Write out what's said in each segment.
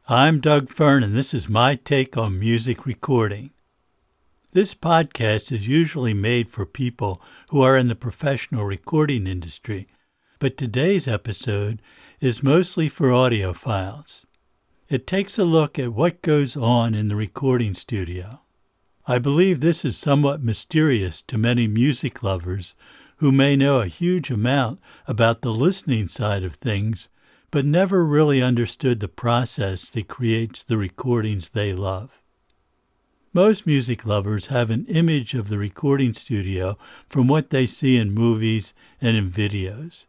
I'm Doug Fern, and this is my take on music recording. This podcast is usually made for people who are in the professional recording industry, but today's episode is mostly for audiophiles. It takes a look at what goes on in the recording studio. I believe this is somewhat mysterious to many music lovers who may know a huge amount about the listening side of things, but never really understood the process that creates the recordings they love. Most music lovers have an image of the recording studio from what they see in movies and in videos.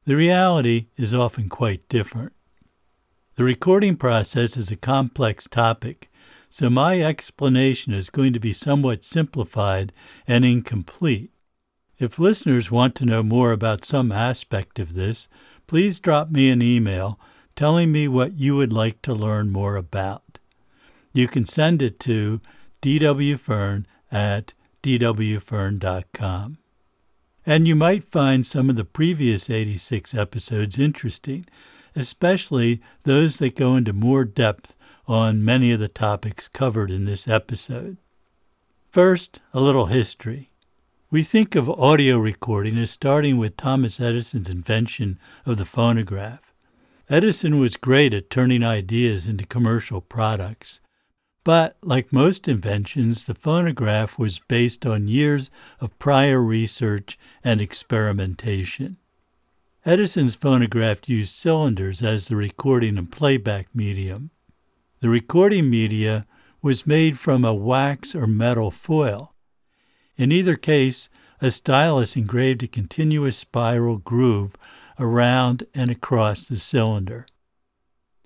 The reality is often quite different. The recording process is a complex topic, so my explanation is going to be somewhat simplified and incomplete. If listeners want to know more about some aspect of this, please drop me an email telling me what you would like to learn more about. You can send it to dwfern@dwfern.com. And you might find some of the previous 86 episodes interesting, especially those that go into more depth on many of the topics covered in this episode. First, a little history. We think of audio recording as starting with Thomas Edison's invention of the phonograph. Edison was great at turning ideas into commercial products, but like most inventions, the phonograph was based on years of prior research and experimentation. Edison's phonograph used cylinders as the recording and playback medium. The recording media was made from a wax or metal foil. In either case, a stylus engraved a continuous spiral groove around and across the cylinder.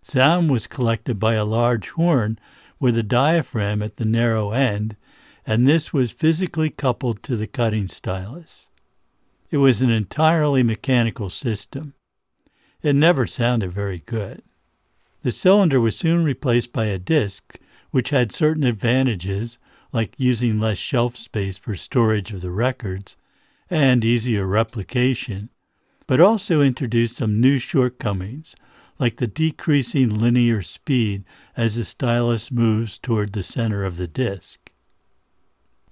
Sound was collected by a large horn with a diaphragm at the narrow end, and this was physically coupled to the cutting stylus. It was an entirely mechanical system. It never sounded very good. The cylinder was soon replaced by a disc, which had certain advantages, like using less shelf space for storage of the records and easier replication, but also introduced some new shortcomings, like the decreasing linear speed as the stylus moves toward the center of the disc.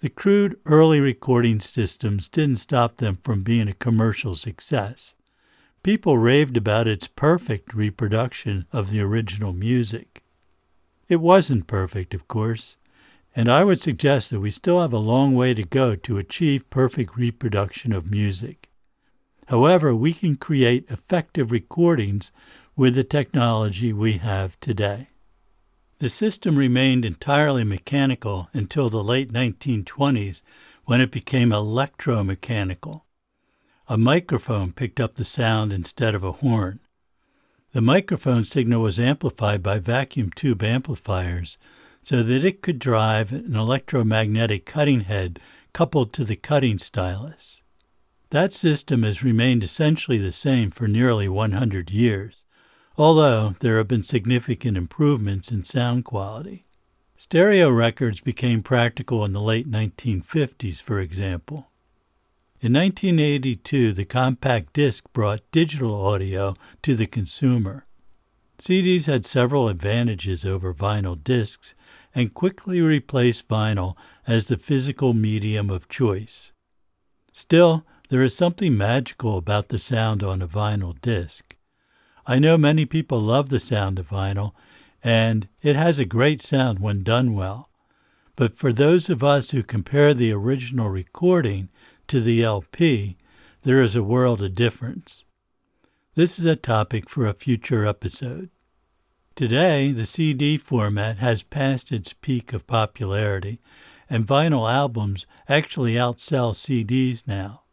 The crude early recording systems didn't stop them from being a commercial success. People raved about its perfect reproduction of the original music. It wasn't perfect, of course, and I would suggest that we still have a long way to go to achieve perfect reproduction of music. However, we can create effective recordings with the technology we have today. The system remained entirely mechanical until the late 1920s, when it became electromechanical. A microphone picked up the sound instead of a horn. The microphone signal was amplified by vacuum tube amplifiers, so that it could drive an electromagnetic cutting head coupled to the cutting stylus. That system has remained essentially the same for nearly 100 years, although there have been significant improvements in sound quality. Stereo records became practical in the late 1950s, for example. In 1982, the compact disc brought digital audio to the consumer. CDs had several advantages over vinyl discs and quickly replaced vinyl as the physical medium of choice. Still, there is something magical about the sound on a vinyl disc. I know many people love the sound of vinyl, and it has a great sound when done well. But for those of us who compare the original recording to the LP, there is a world of difference. This is a topic for a future episode. Today, the CD format has passed its peak of popularity, and vinyl albums actually outsell CDs now.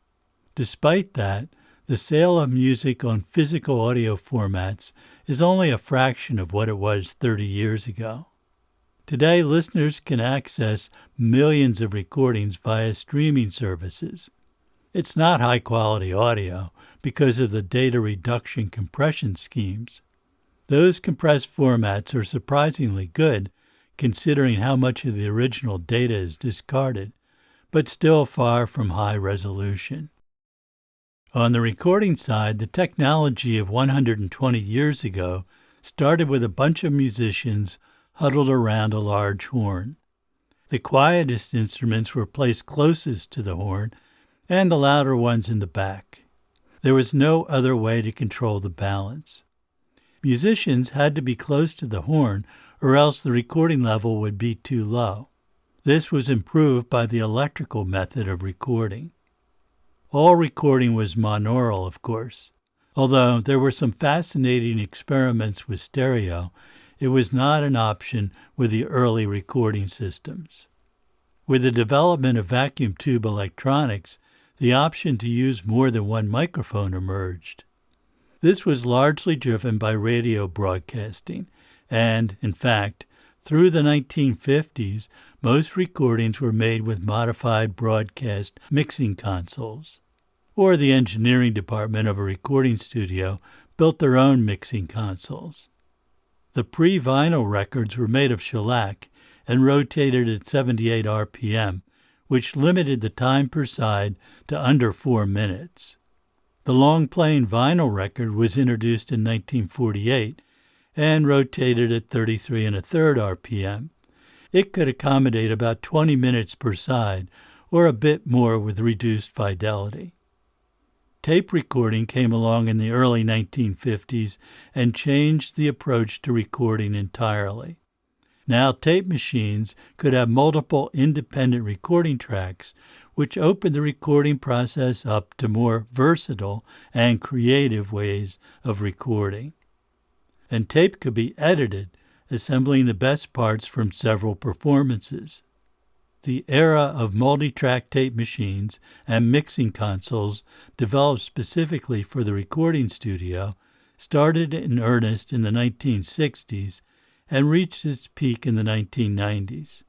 Despite that, the sale of music on physical audio formats is only a fraction of what it was 30 years ago. Today, listeners can access millions of recordings via streaming services. It's not high-quality audio because of the data reduction compression schemes. Those compressed formats are surprisingly good, considering how much of the original data is discarded, but still far from high resolution. On the recording side, the technology of 120 years ago started with a bunch of musicians huddled around a large horn. The quietest instruments were placed closest to the horn, and the louder ones in the back. There was no other way to control the balance. Musicians had to be close to the horn, or else the recording level would be too low. This was improved by the electrical method of recording. All recording was monaural, of course. Although there were some fascinating experiments with stereo, it was not an option with the early recording systems. With the development of vacuum tube electronics, the option to use more than one microphone emerged. This was largely driven by radio broadcasting, and, in fact, through the 1950s, most recordings were made with modified broadcast mixing consoles, or the engineering department of a recording studio built their own mixing consoles. The pre-vinyl records were made of shellac and rotated at 78 RPM, which limited the time per side to under 4 minutes. The long-playing vinyl record was introduced in 1948 and rotated at 33 1/3 RPM. It could accommodate about 20 minutes per side, or a bit more with reduced fidelity. Tape recording came along in the early 1950s and changed the approach to recording entirely. Now tape machines could have multiple independent recording tracks, which opened the recording process up to more versatile and creative ways of recording. And tape could be edited, assembling the best parts from several performances. The era of multi-track tape machines and mixing consoles, developed specifically for the recording studio, started in earnest in the 1960s and reached its peak in the 1990s.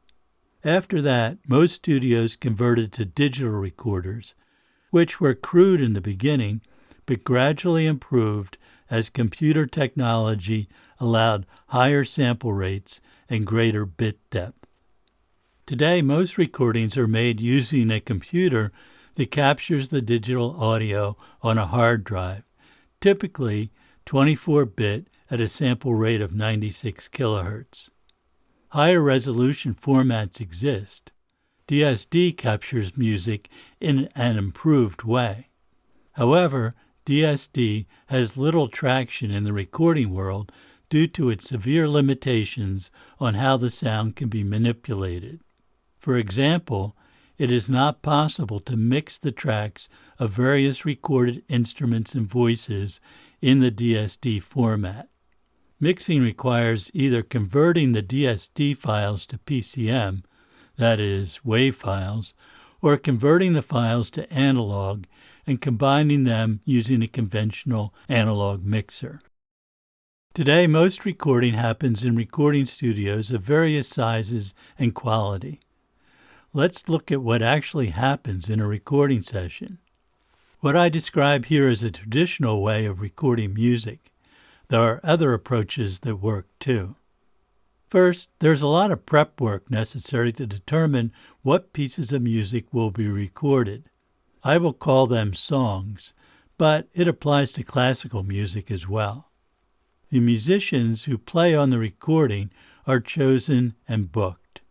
After that, most studios converted to digital recorders, which were crude in the beginning, but gradually improved as computer technology allowed higher sample rates and greater bit depth. Today, most recordings are made using a computer that captures the digital audio on a hard drive, typically 24-bit at a sample rate of 96 kilohertz. Higher resolution formats exist. DSD captures music in an improved way. However, DSD has little traction in the recording world due to its severe limitations on how the sound can be manipulated. For example, it is not possible to mix the tracks of various recorded instruments and voices in the DSD format. Mixing requires either converting the DSD files to PCM, that is, WAV files, or converting the files to analog and combining them using a conventional analog mixer. Today, most recording happens in recording studios of various sizes and quality. Let's look at what actually happens in a recording session. What I describe here is a traditional way of recording music. There are other approaches that work too. First, there's a lot of prep work necessary to determine what pieces of music will be recorded. I will call them songs, but it applies to classical music as well. The musicians who play on the recording are chosen and booked.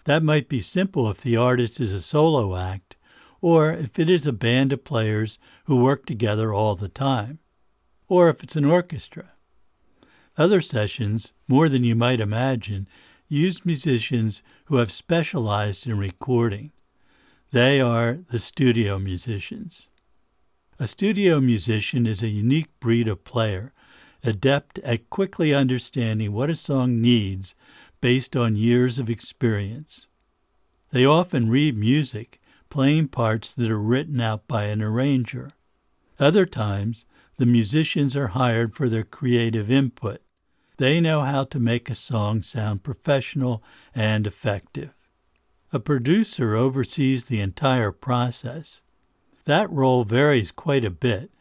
That might be simple if the artist is a solo act, or if it is a band of players who work together all the time, or if it's an orchestra. Other sessions, more than you might imagine, use musicians who have specialized in recording. They are the studio musicians. A studio musician is a unique breed of player, adept at quickly understanding what a song needs based on years of experience. They often read music, playing parts that are written out by an arranger. Other times, the musicians are hired for their creative input. They know how to make a song sound professional and effective. A producer oversees the entire process. That role varies quite a bit,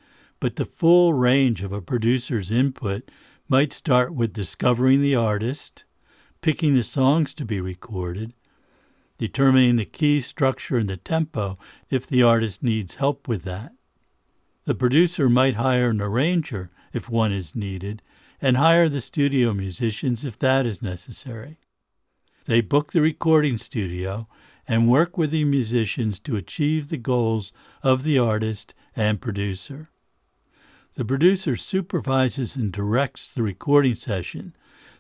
but the full range of a producer's input might start with discovering the artist, picking the songs to be recorded, determining the key, structure, and the tempo if the artist needs help with that. The producer might hire an arranger if one is needed, and hire the studio musicians if that is necessary. They book the recording studio and work with the musicians to achieve the goals of the artist and producer. The producer supervises and directs the recording session,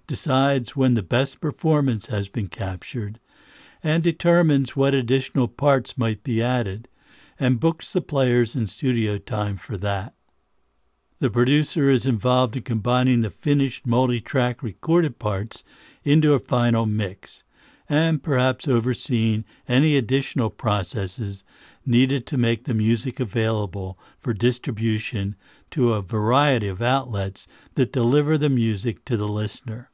decides when the best performance has been captured, and determines what additional parts might be added, and books the players and studio time for that. The producer is involved in combining the finished multi-track recorded parts into a final mix, and perhaps overseeing any additional processes needed to make the music available for distribution to a variety of outlets that deliver the music to the listener.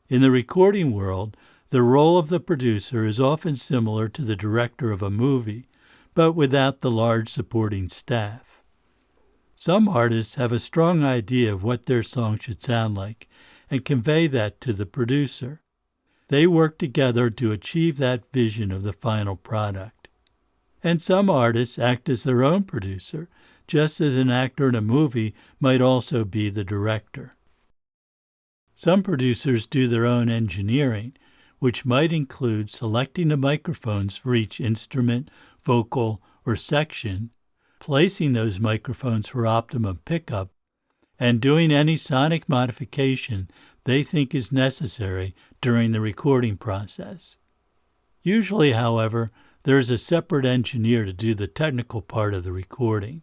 In the recording world, the role of the producer is often similar to the director of a movie, but without the large supporting staff. Some artists have a strong idea of what their song should sound like and convey that to the producer. They work together to achieve that vision of the final product. And some artists act as their own producer, just as an actor in a movie might also be the director. Some producers do their own engineering, which might include selecting the microphones for each instrument, vocal, or section, placing those microphones for optimum pickup, and doing any sonic modification they think is necessary during the recording process. Usually, however, there is a separate engineer to do the technical part of the recording.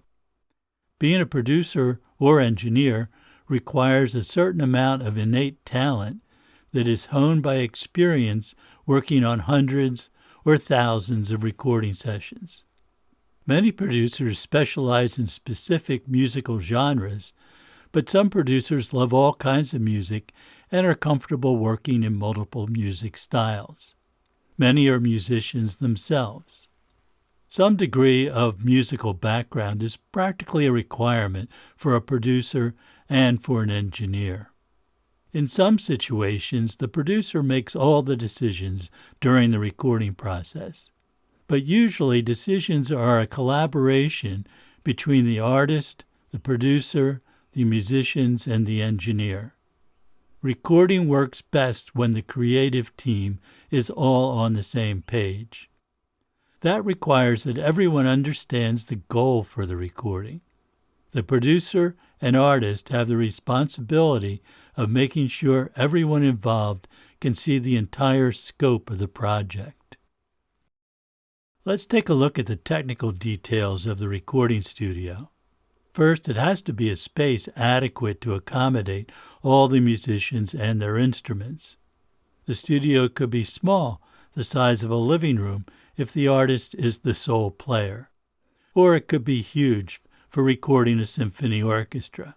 Being a producer or engineer requires a certain amount of innate talent that is honed by experience working on hundreds or thousands of recording sessions. Many producers specialize in specific musical genres, but some producers love all kinds of music and are comfortable working in multiple music styles. Many are musicians themselves. Some degree of musical background is practically a requirement for a producer and for an engineer. In some situations, the producer makes all the decisions during the recording process, but usually decisions are a collaboration between the artist, the producer, the musicians, and the engineer. Recording works best when the creative team is all on the same page. That requires that everyone understands the goal for the recording. The producer and artist have the responsibility of making sure everyone involved can see the entire scope of the project. Let's take a look at the technical details of the recording studio. First, it has to be a space adequate to accommodate all the musicians and their instruments. The studio could be small, the size of a living room, if the artist is the sole player, or it could be huge for recording a symphony orchestra.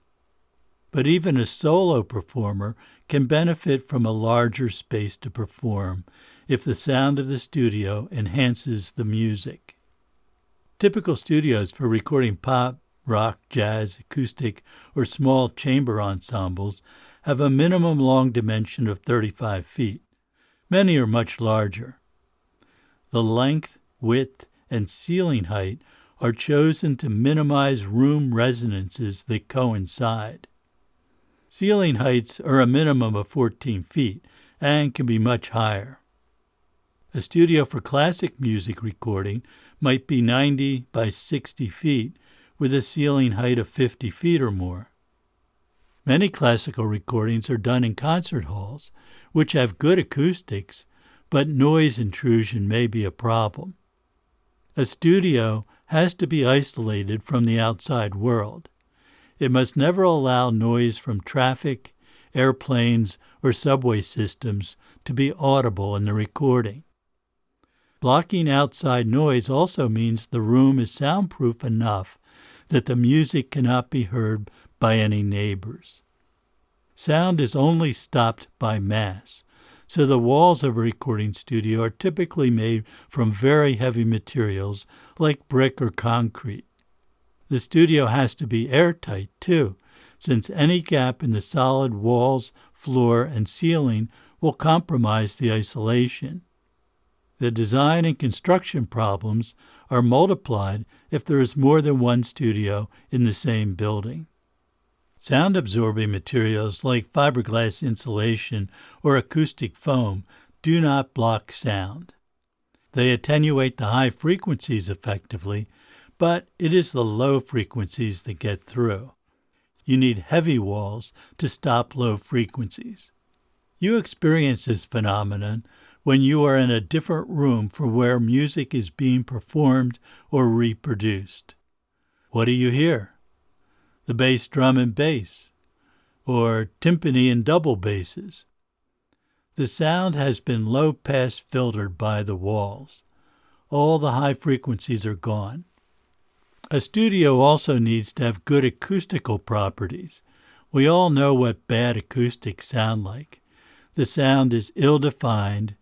But even a solo performer can benefit from a larger space to perform if the sound of the studio enhances the music. Typical studios for recording pop, rock, jazz, acoustic, or small chamber ensembles have a minimum long dimension of 35 feet. Many are much larger. The length, width, and ceiling height are chosen to minimize room resonances that coincide. Ceiling heights are a minimum of 14 feet and can be much higher. A studio for classic music recording might be 90 by 60 feet with a ceiling height of 50 feet or more. Many classical recordings are done in concert halls, which have good acoustics, but noise intrusion may be a problem. A studio has to be isolated from the outside world. It must never allow noise from traffic, airplanes, or subway systems to be audible in the recording. Blocking outside noise also means the room is soundproof enough that the music cannot be heard by any neighbors. Sound is only stopped by mass, so the walls of a recording studio are typically made from very heavy materials like brick or concrete. The studio has to be airtight, too, since any gap in the solid walls, floor, and ceiling will compromise the isolation. The design and construction problems are multiplied if there is more than one studio in the same building. Sound-absorbing materials like fiberglass insulation or acoustic foam do not block sound. They attenuate the high frequencies effectively, but it is the low frequencies that get through. You need heavy walls to stop low frequencies. You experience this phenomenon when you are in a different room from where music is being performed or reproduced. What do you hear? The bass drum and bass, or timpani and double basses. The sound has been low-pass filtered by the walls. All the high frequencies are gone. A studio also needs to have good acoustical properties. We all know what bad acoustics sound like. The sound is ill-defined,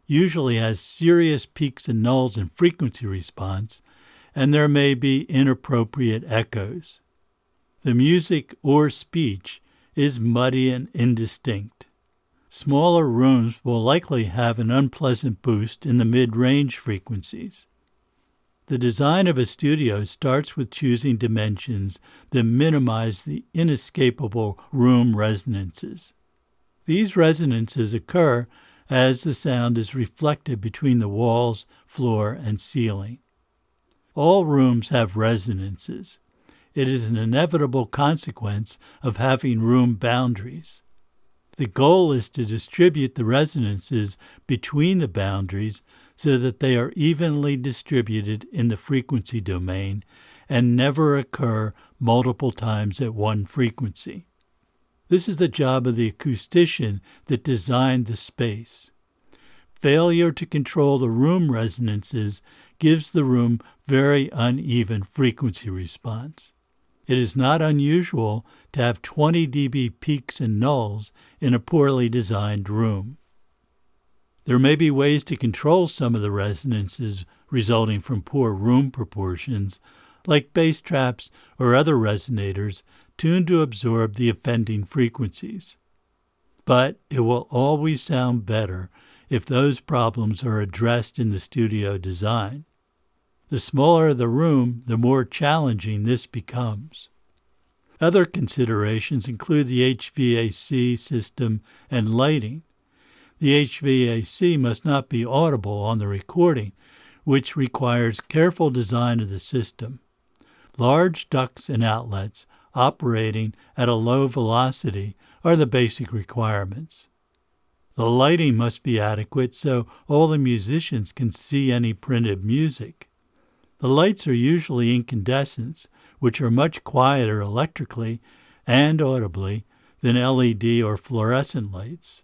usually has serious peaks and nulls in frequency response, and there may be inappropriate echoes. The music or speech is muddy and indistinct. Smaller rooms will likely have an unpleasant boost in the mid-range frequencies. The design of a studio starts with choosing dimensions that minimize the inescapable room resonances. These resonances occur as the sound is reflected between the walls, floor, and ceiling. All rooms have resonances. It is an inevitable consequence of having room boundaries. The goal is to distribute the resonances between the boundaries so that they are evenly distributed in the frequency domain and never occur multiple times at one frequency. This is the job of the acoustician that designed the space. Failure to control the room resonances gives the room very uneven frequency response. It is not unusual to have 20 dB peaks and nulls in a poorly designed room. There may be ways to control some of the resonances resulting from poor room proportions, like bass traps or other resonators tuned to absorb the offending frequencies. But it will always sound better if those problems are addressed in the studio design. The smaller the room, the more challenging this becomes. Other considerations include the HVAC system and lighting. The HVAC must not be audible on the recording, which requires careful design of the system. Large ducts and outlets operating at a low velocity are the basic requirements. The lighting must be adequate so all the musicians can see any printed music. The lights are usually incandescents, which are much quieter electrically and audibly than LED or fluorescent lights.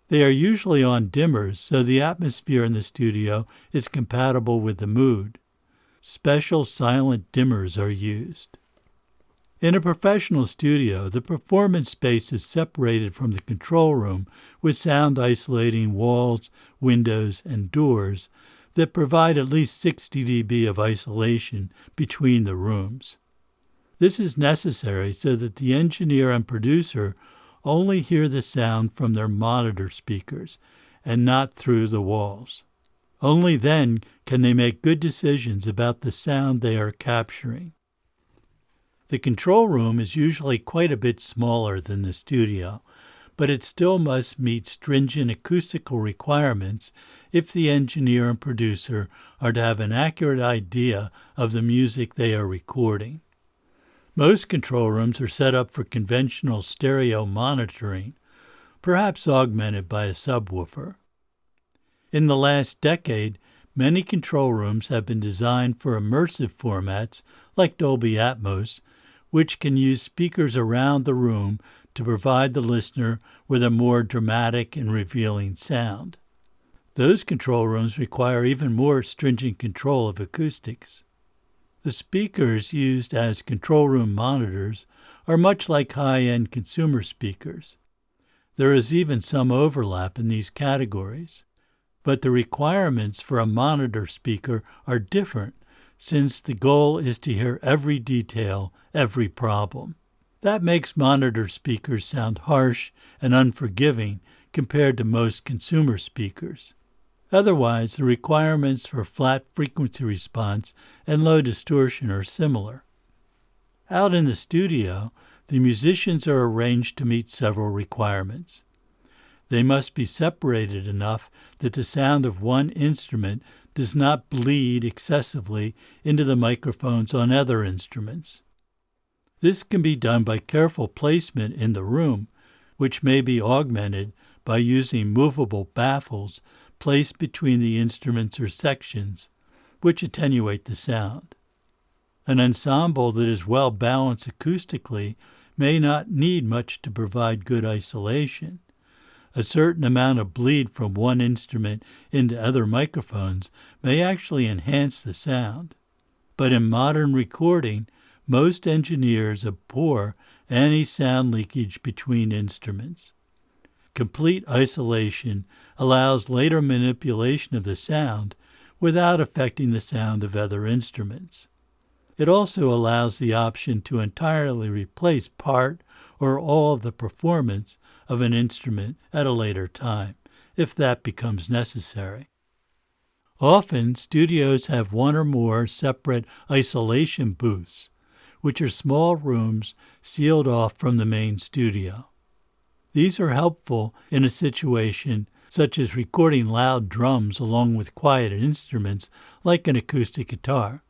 They are usually on dimmers, so the atmosphere in the studio is compatible with the mood. Special silent dimmers are used. In a professional studio, the performance space is separated from the control room with sound-isolating walls, windows, and doors that provide at least 60 dB of isolation between the rooms. This is necessary so that the engineer and producer only hear the sound from their monitor speakers and not through the walls. Only then can they make good decisions about the sound they are capturing. The control room is usually quite a bit smaller than the studio, but it still must meet stringent acoustical requirements if the engineer and producer are to have an accurate idea of the music they are recording. Most control rooms are set up for conventional stereo monitoring, perhaps augmented by a subwoofer. In the last decade, many control rooms have been designed for immersive formats like Dolby Atmos, which can use speakers around the room to provide the listener with a more dramatic and revealing sound. Those control rooms require even more stringent control of acoustics. The speakers used as control room monitors are much like high-end consumer speakers. There is even some overlap in these categories, but the requirements for a monitor speaker are different since the goal is to hear every detail, every problem. That makes monitor speakers sound harsh and unforgiving compared to most consumer speakers. Otherwise, the requirements for flat frequency response and low distortion are similar. Out in the studio, the musicians are arranged to meet several requirements. They must be separated enough that the sound of one instrument does not bleed excessively into the microphones on other instruments. This can be done by careful placement in the room, which may be augmented by using movable baffles placed between the instruments or sections, which attenuate the sound. An ensemble that is well balanced acoustically may not need much to provide good isolation. A certain amount of bleed from one instrument into other microphones may actually enhance the sound. But in modern recording, most engineers abhor any sound leakage between instruments. Complete isolation allows later manipulation of the sound without affecting the sound of other instruments. It also allows the option to entirely replace part or all of the performance of an instrument at a later time, if that becomes necessary. Often, studios have one or more separate isolation booths, which are small rooms sealed off from the main studio. These are helpful in a situation such as recording loud drums along with quiet instruments like an acoustic guitar.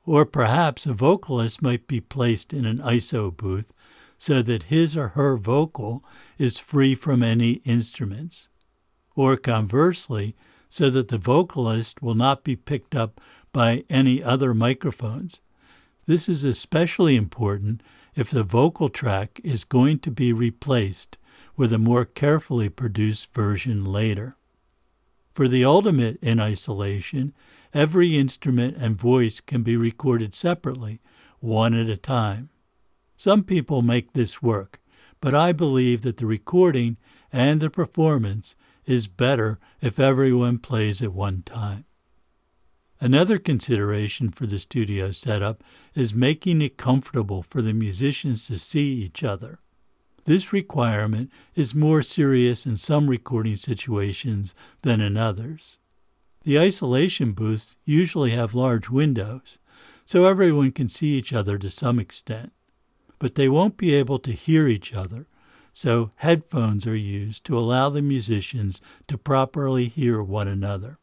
Or perhaps a vocalist might be placed in an ISO booth so that his or her vocal is free from any instruments. Or conversely, so that the vocalist will not be picked up by any other microphones. This is especially important if the vocal track is going to be replaced with a more carefully produced version later. For the ultimate in isolation, every instrument and voice can be recorded separately, one at a time. Some people make this work, but I believe that the recording and the performance is better if everyone plays at one time. Another consideration for the studio setup is making it comfortable for the musicians to see each other. This requirement is more serious in some recording situations than in others. The isolation booths usually have large windows, so everyone can see each other to some extent, but they won't be able to hear each other, so headphones are used to allow the musicians to properly hear one another.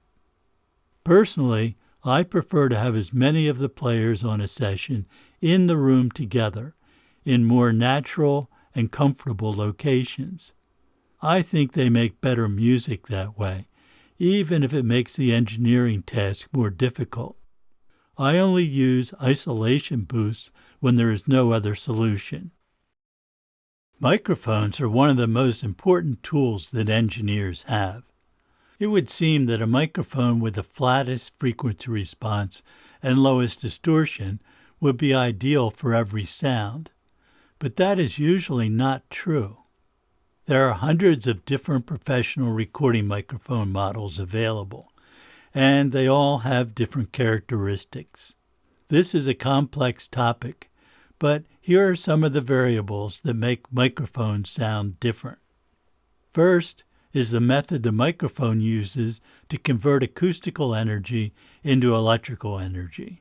Personally, I prefer to have as many of the players on a session in the room together in more natural and comfortable locations. I think they make better music that way, even if it makes the engineering task more difficult. I only use isolation booths when there is no other solution. Microphones are one of the most important tools that engineers have. It would seem that a microphone with the flattest frequency response and lowest distortion would be ideal for every sound, but that is usually not true. There are hundreds of different professional recording microphone models available, and they all have different characteristics. This is a complex topic, but here are some of the variables that make microphones sound different. First is the method the microphone uses to convert acoustical energy into electrical energy.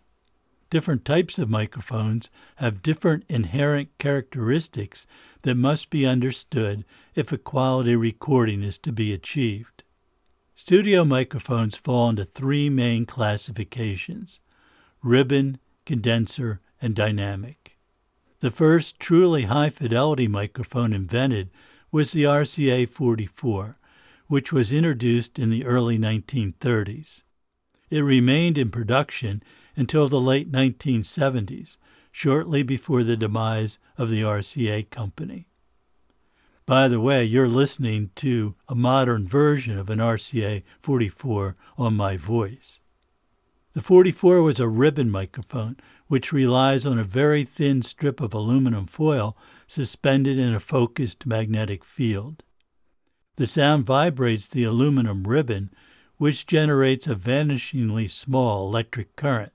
Different types of microphones have different inherent characteristics that must be understood if a quality recording is to be achieved. Studio microphones fall into three main classifications: ribbon, condenser, and dynamic. The first truly high-fidelity microphone invented was the RCA 44, which was introduced in the early 1930s. It remained in production until the late 1970s, shortly before the demise of the RCA company. By the way, you're listening to a modern version of an RCA 44 on my voice. The 44 was a ribbon microphone, which relies on a very thin strip of aluminum foil suspended in a focused magnetic field. The sound vibrates the aluminum ribbon, which generates a vanishingly small electric current.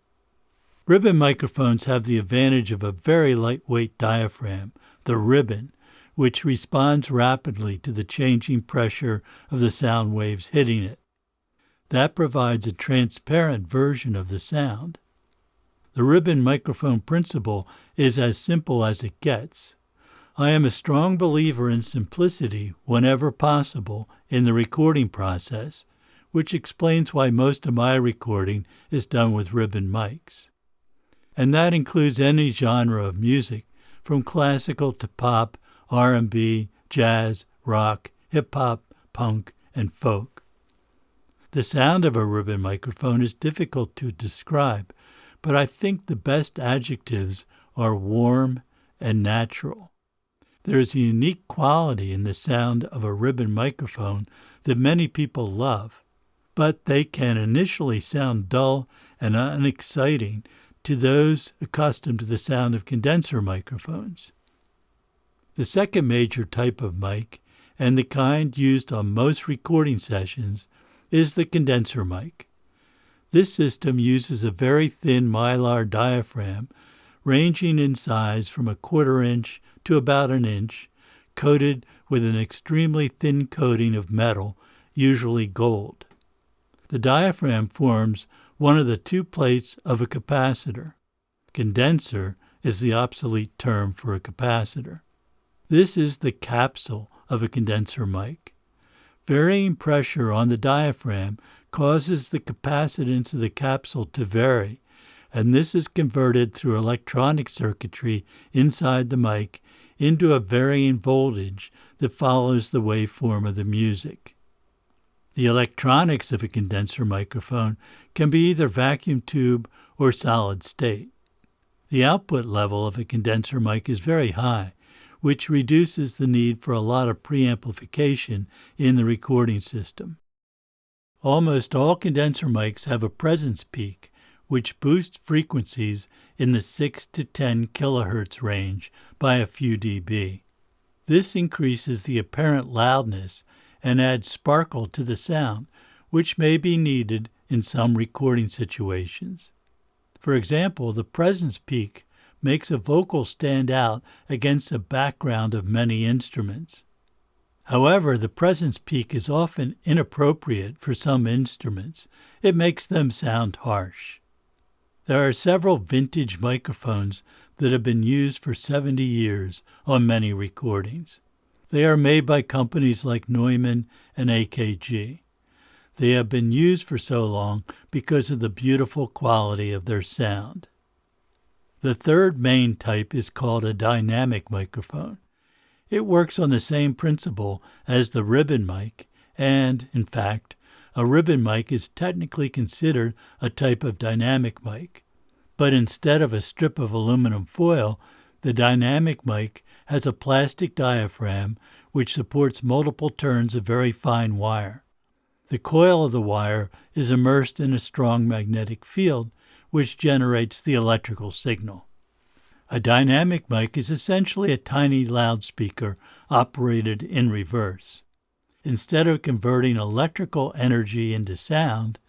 Ribbon microphones have the advantage of a very lightweight diaphragm, the ribbon, which responds rapidly to the changing pressure of the sound waves hitting it. That provides a transparent version of the sound. The ribbon microphone principle is as simple as it gets. I am a strong believer in simplicity whenever possible in the recording process, which explains why most of my recording is done with ribbon mics. And that includes any genre of music, from classical to pop, R&B, jazz, rock, hip-hop, punk, and folk. The sound of a ribbon microphone is difficult to describe, but I think the best adjectives are warm and natural. There is a unique quality in the sound of a ribbon microphone that many people love, but they can initially sound dull and unexciting to those accustomed to the sound of condenser microphones. The second major type of mic, and the kind used on most recording sessions, is the condenser mic. This system uses a very thin mylar diaphragm, ranging in size from 1/4 inch to about 1 inch, coated with an extremely thin coating of metal, usually gold. The diaphragm forms one of the two plates of a capacitor. Condenser is the obsolete term for a capacitor. This is the capsule of a condenser mic. Varying pressure on the diaphragm causes the capacitance of the capsule to vary, and this is converted through electronic circuitry inside the mic into a varying voltage that follows the waveform of the music. The electronics of a condenser microphone can be either vacuum tube or solid state. The output level of a condenser mic is very high, which reduces the need for a lot of preamplification in the recording system. Almost all condenser mics have a presence peak, which boosts frequencies in the 6 to 10 kilohertz range by a few dB. This increases the apparent loudness and adds sparkle to the sound, which may be needed in some recording situations. For example, the presence peak makes a vocal stand out against a background of many instruments. However, the presence peak is often inappropriate for some instruments. It makes them sound harsh. There are several vintage microphones that have been used for 70 years on many recordings. They are made by companies like Neumann and AKG. They have been used for so long because of the beautiful quality of their sound. The third main type is called a dynamic microphone. It works on the same principle as the ribbon mic, and, in fact, a ribbon mic is technically considered a type of dynamic mic. But instead of a strip of aluminum foil, the dynamic mic has a plastic diaphragm which supports multiple turns of very fine wire. The coil of the wire is immersed in a strong magnetic field, which generates the electrical signal. A dynamic mic is essentially a tiny loudspeaker operated in reverse. Instead of converting electrical energy into sound,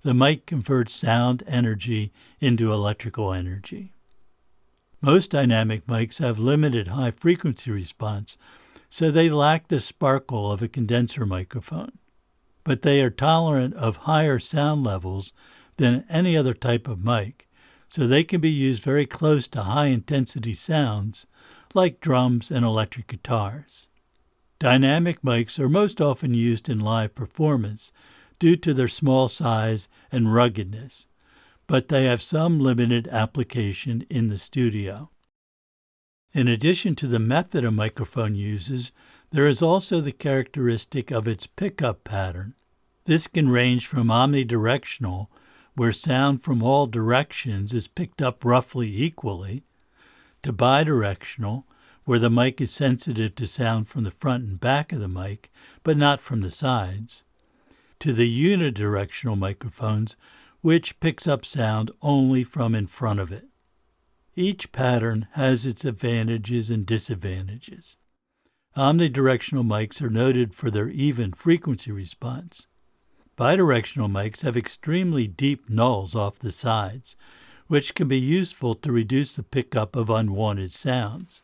the mic converts sound energy into electrical energy. Most dynamic mics have limited high-frequency response, so they lack the sparkle of a condenser microphone. But they are tolerant of higher sound levels than any other type of mic, so they can be used very close to high-intensity sounds like drums and electric guitars. Dynamic mics are most often used in live performance due to their small size and ruggedness, but they have some limited application in the studio. In addition to the method a microphone uses, there is also the characteristic of its pickup pattern. This can range from omnidirectional, where sound from all directions is picked up roughly equally, to bidirectional, where the mic is sensitive to sound from the front and back of the mic, but not from the sides, to the unidirectional microphones, which picks up sound only from in front of it. Each pattern has its advantages and disadvantages. Omnidirectional mics are noted for their even frequency response. Bidirectional mics have extremely deep nulls off the sides, which can be useful to reduce the pickup of unwanted sounds.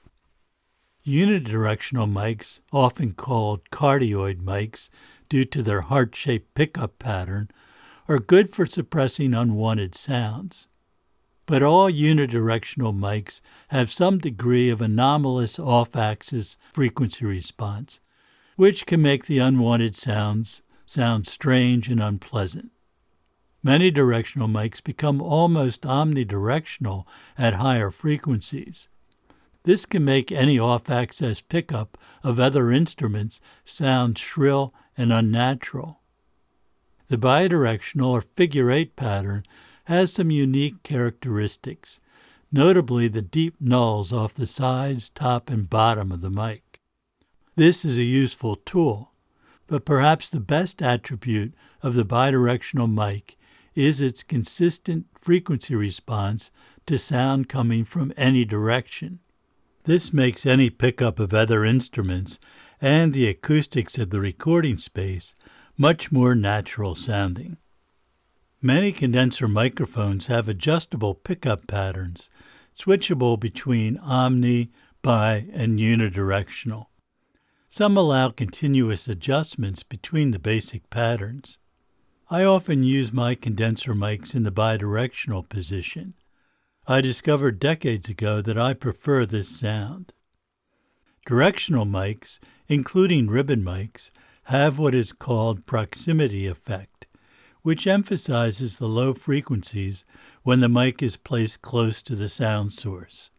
Unidirectional mics, often called cardioid mics due to their heart-shaped pickup pattern, are good for suppressing unwanted sounds. but all unidirectional mics have some degree of anomalous off-axis frequency response, which can make the unwanted sounds sound strange and unpleasant. Many directional mics become almost omnidirectional at higher frequencies. This can make any off-axis pickup of other instruments sound shrill and unnatural. The bidirectional or figure-8 pattern has some unique characteristics, notably the deep nulls off the sides, top, and bottom of the mic. This is a useful tool, but perhaps the best attribute of the bidirectional mic is its consistent frequency response to sound coming from any direction. This makes any pickup of other instruments and the acoustics of the recording space much more natural sounding. Many condenser microphones have adjustable pickup patterns, switchable between omni, bi, and unidirectional. Some allow continuous adjustments between the basic patterns. I often use my condenser mics in the bidirectional position. I discovered decades ago that I prefer this sound. Directional mics, including ribbon mics, have what is called proximity effect, which emphasizes the low frequencies when the mic is placed close to the sound source.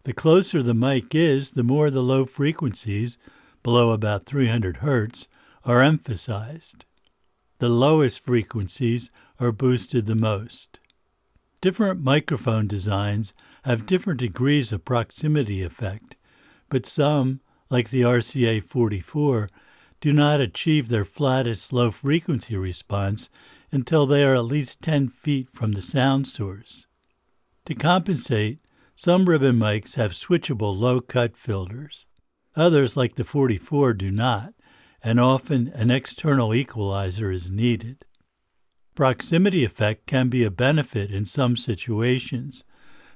The closer the mic is, the more the low frequencies, below about 300 Hz, are emphasized. The lowest frequencies are boosted the most. Different microphone designs have different degrees of proximity effect, but some, like the RCA 44, do not achieve their flattest low-frequency response until they are at least 10 feet from the sound source. To compensate, some ribbon mics have switchable low-cut filters. Others, like the 44, do not, and often an external equalizer is needed. Proximity effect can be a benefit in some situations,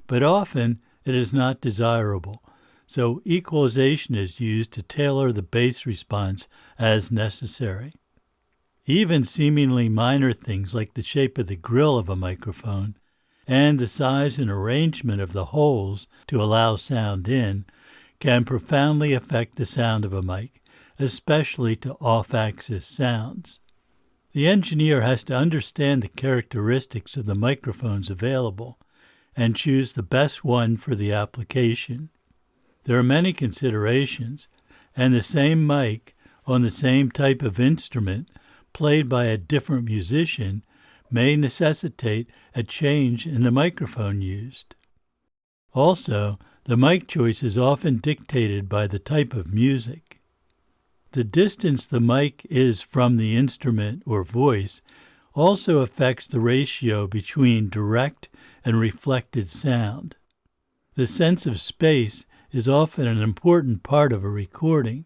but often it is not desirable, so equalization is used to tailor the bass response as necessary. Even seemingly minor things like the shape of the grill of a microphone and the size and arrangement of the holes to allow sound in can profoundly affect the sound of a mic, especially to off-axis sounds. The engineer has to understand the characteristics of the microphones available and choose the best one for the application. There are many considerations, and the same mic on the same type of instrument played by a different musician may necessitate a change in the microphone used. Also, the mic choice is often dictated by the type of music. The distance the mic is from the instrument or voice also affects the ratio between direct and reflected sound. The sense of space is often an important part of a recording.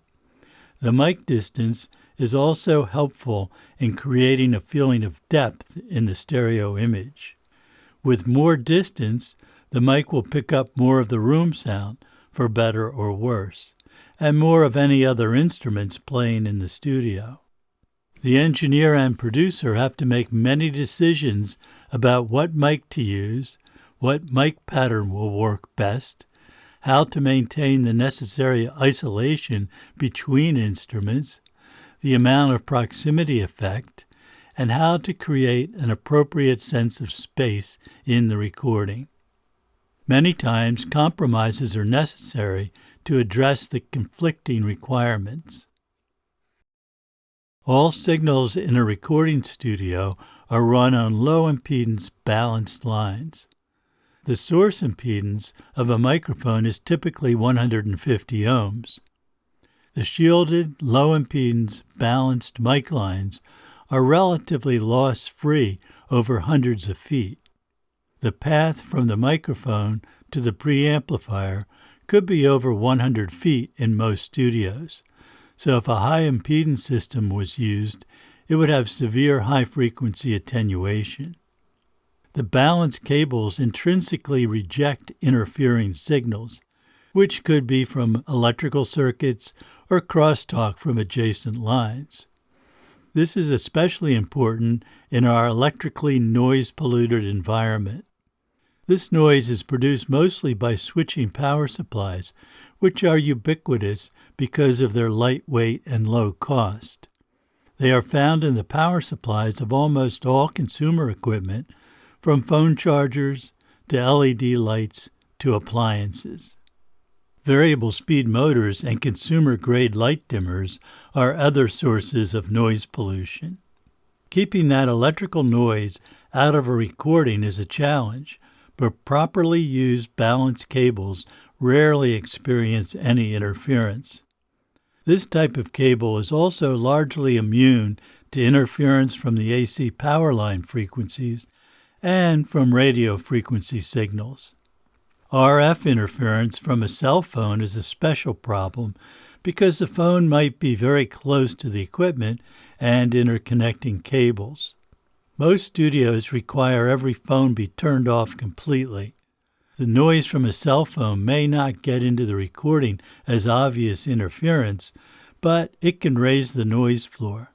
The mic distance is also helpful in creating a feeling of depth in the stereo image. With more distance, the mic will pick up more of the room sound, for better or worse, and more of any other instruments playing in the studio. The engineer and producer have to make many decisions about what mic to use, what mic pattern will work best, how to maintain the necessary isolation between instruments, the amount of proximity effect, and how to create an appropriate sense of space in the recording. Many times, compromises are necessary to address the conflicting requirements. All signals in a recording studio are run on low-impedance balanced lines. The source impedance of a microphone is typically 150 ohms. The shielded, low-impedance, balanced mic lines are relatively loss-free over hundreds of feet. The path from the microphone to the preamplifier could be over 100 feet in most studios, so if a high-impedance system was used, it would have severe high-frequency attenuation. The balance cables intrinsically reject interfering signals, which could be from electrical circuits or crosstalk from adjacent lines. This is especially important in our electrically noise-polluted environment. This noise is produced mostly by switching power supplies, which are ubiquitous because of their lightweight and low cost. They are found in the power supplies of almost all consumer equipment, from phone chargers to LED lights to appliances. Variable speed motors and consumer-grade light dimmers are other sources of noise pollution. Keeping that electrical noise out of a recording is a challenge, but properly used balanced cables rarely experience any interference. This type of cable is also largely immune to interference from the AC power line frequencies and from radio frequency signals. RF interference from a cell phone is a special problem because the phone might be very close to the equipment and interconnecting cables. Most studios require every phone be turned off completely. The noise from a cell phone may not get into the recording as obvious interference, but it can raise the noise floor.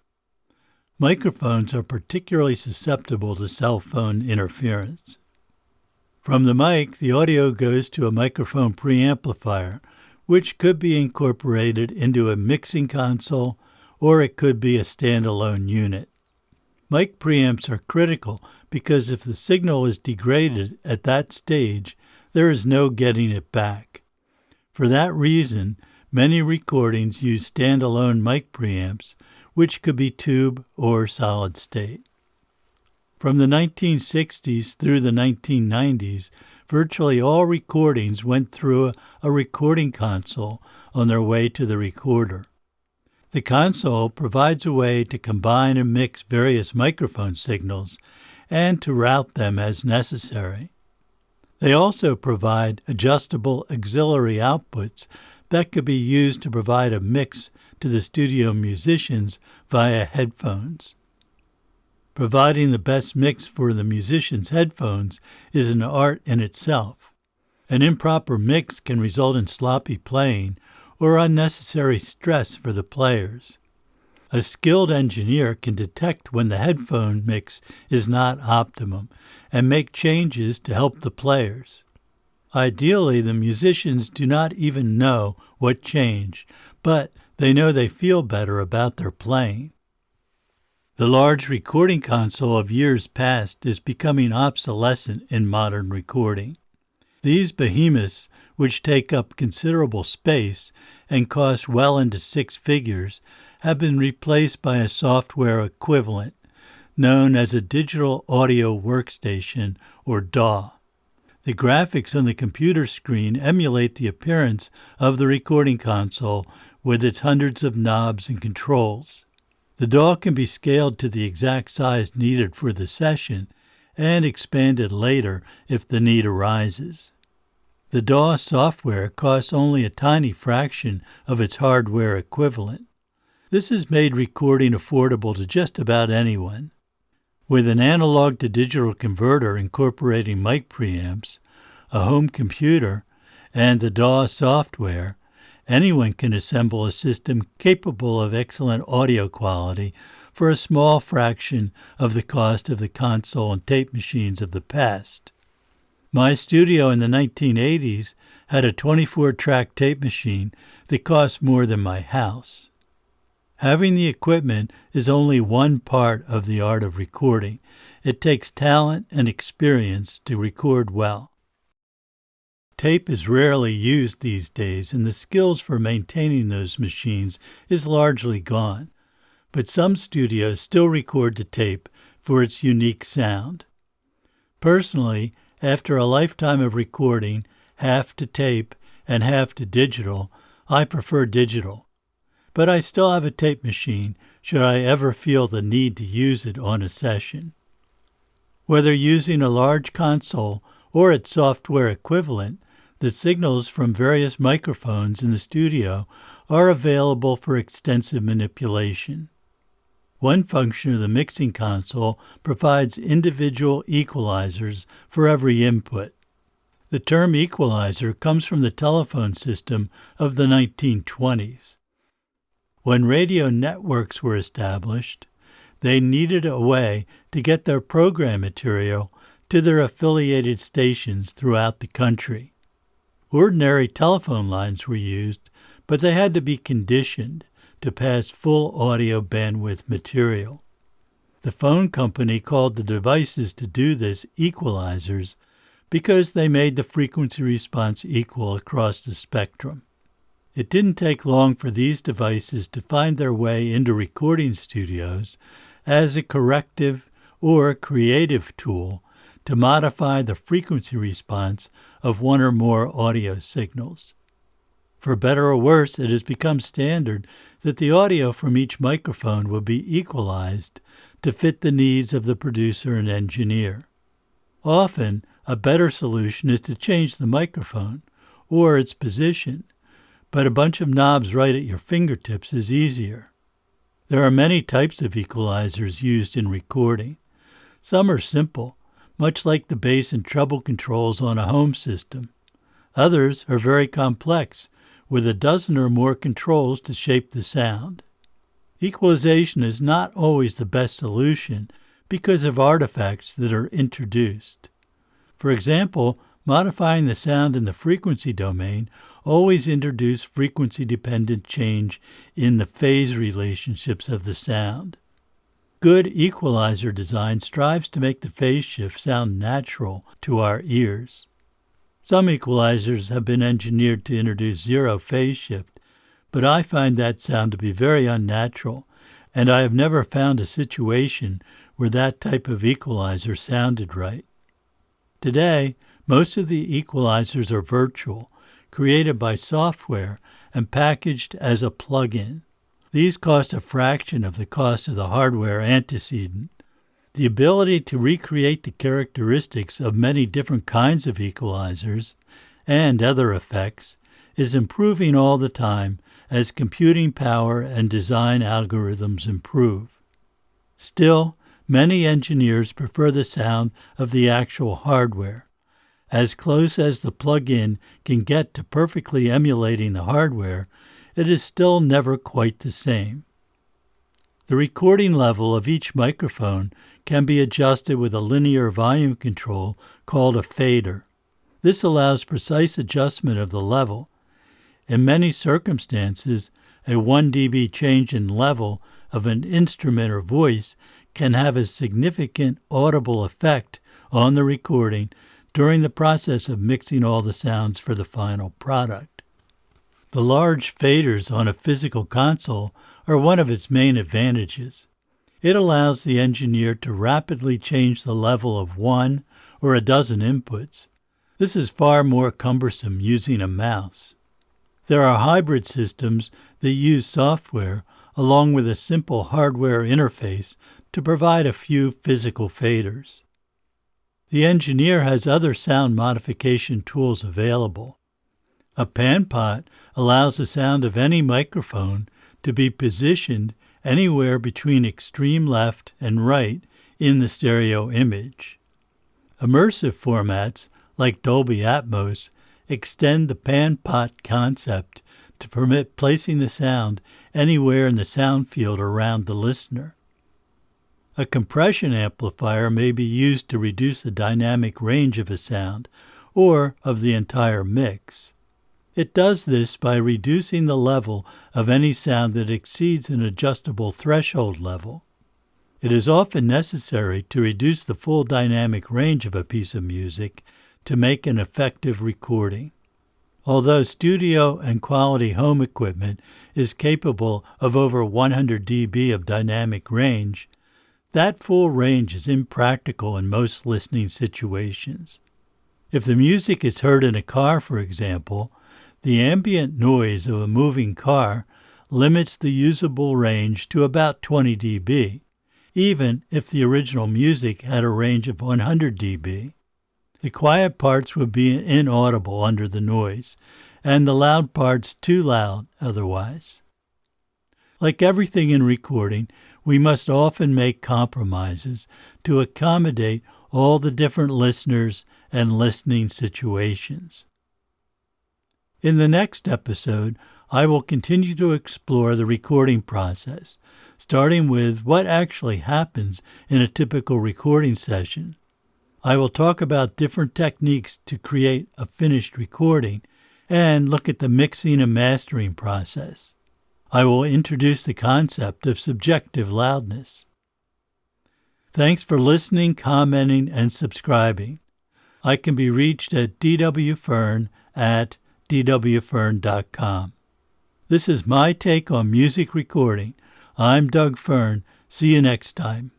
Microphones are particularly susceptible to cell phone interference. From the mic, the audio goes to a microphone preamplifier, which could be incorporated into a mixing console, or it could be a standalone unit. Mic preamps are critical because if the signal is degraded at that stage, there is no getting it back. For that reason, many recordings use standalone mic preamps, which could be tube or solid state. From the 1960s through the 1990s, virtually all recordings went through a recording console on their way to the recorder. The console provides a way to combine and mix various microphone signals and to route them as necessary. They also provide adjustable auxiliary outputs that could be used to provide a mix to the studio musicians via headphones. Providing the best mix for the musician's headphones is an art in itself. An improper mix can result in sloppy playing or unnecessary stress for the players. A skilled engineer can detect when the headphone mix is not optimum and make changes to help the players. Ideally, the musicians do not even know what changed, but they know they feel better about their playing. The large recording console of years past is becoming obsolescent in modern recording. These behemoths, which take up considerable space and cost well into six figures, have been replaced by a software equivalent, known as a digital audio workstation, or DAW. The graphics on the computer screen emulate the appearance of the recording console with its hundreds of knobs and controls. The DAW can be scaled to the exact size needed for the session and expanded later if the need arises. The DAW software costs only a tiny fraction of its hardware equivalent. This has made recording affordable to just about anyone. With an analog-to-digital converter incorporating mic preamps, a home computer, and the DAW software, anyone can assemble a system capable of excellent audio quality for a small fraction of the cost of the console and tape machines of the past. My studio in the 1980s had a 24-track tape machine that cost more than my house. Having the equipment is only one part of the art of recording. It takes talent and experience to record well. Tape is rarely used these days, and the skills for maintaining those machines is largely gone. But some studios still record to tape for its unique sound. Personally, after a lifetime of recording, half to tape and half to digital, I prefer digital. But I still have a tape machine should I ever feel the need to use it on a session. Whether using a large console or its software equivalent, the signals from various microphones in the studio are available for extensive manipulation. One function of the mixing console provides individual equalizers for every input. The term equalizer comes from the telephone system of the 1920s. When radio networks were established, they needed a way to get their program material to their affiliated stations throughout the country. Ordinary telephone lines were used, but they had to be conditioned to pass full audio bandwidth material. The phone company called the devices to do this equalizers because they made the frequency response equal across the spectrum. It didn't take long for these devices to find their way into recording studios as a corrective or creative tool to modify the frequency response of one or more audio signals. For better or worse, it has become standard that the audio from each microphone will be equalized to fit the needs of the producer and engineer. Often, a better solution is to change the microphone or its position, but a bunch of knobs right at your fingertips is easier. There are many types of equalizers used in recording. Some are simple, much like the bass and treble controls on a home system. Others are very complex, with a dozen or more controls to shape the sound. Equalization is not always the best solution because of artifacts that are introduced. For example, modifying the sound in the frequency domain always introduces frequency-dependent change in the phase relationships of the sound. Good equalizer design strives to make the phase shift sound natural to our ears. Some equalizers have been engineered to introduce zero phase shift, but I find that sound to be very unnatural, and I have never found a situation where that type of equalizer sounded right. Today, most of the equalizers are virtual, created by software and packaged as a plug-in. These cost a fraction of the cost of the hardware antecedent. The ability to recreate the characteristics of many different kinds of equalizers and other effects is improving all the time as computing power and design algorithms improve. Still, many engineers prefer the sound of the actual hardware. As close as the plug-in can get to perfectly emulating the hardware, it is still never quite the same. The recording level of each microphone can be adjusted with a linear volume control called a fader. This allows precise adjustment of the level. In many circumstances, a 1 dB change in level of an instrument or voice can have a significant audible effect on the recording during the process of mixing all the sounds for the final product. The large faders on a physical console are one of its main advantages. It allows the engineer to rapidly change the level of one or a dozen inputs. This is far more cumbersome using a mouse. There are hybrid systems that use software along with a simple hardware interface to provide a few physical faders. The engineer has other sound modification tools available. A pan pot allows the sound of any microphone to be positioned anywhere between extreme left and right in the stereo image. Immersive formats, like Dolby Atmos, extend the pan pot concept to permit placing the sound anywhere in the sound field around the listener. A compression amplifier may be used to reduce the dynamic range of a sound or of the entire mix. It does this by reducing the level of any sound that exceeds an adjustable threshold level. It is often necessary to reduce the full dynamic range of a piece of music to make an effective recording. Although studio and quality home equipment is capable of over 100 dB of dynamic range, that full range is impractical in most listening situations. If the music is heard in a car, for example, the ambient noise of a moving car limits the usable range to about 20 dB, even if the original music had a range of 100 dB. The quiet parts would be inaudible under the noise, and the loud parts too loud otherwise. Like everything in recording, we must often make compromises to accommodate all the different listeners and listening situations. In the next episode, I will continue to explore the recording process, starting with what actually happens in a typical recording session. I will talk about different techniques to create a finished recording and look at the mixing and mastering process. I will introduce the concept of subjective loudness. Thanks for listening, commenting, and subscribing. I can be reached at dwfern@dwfern.com. This is my take on music recording. I'm Doug Fern. See you next time.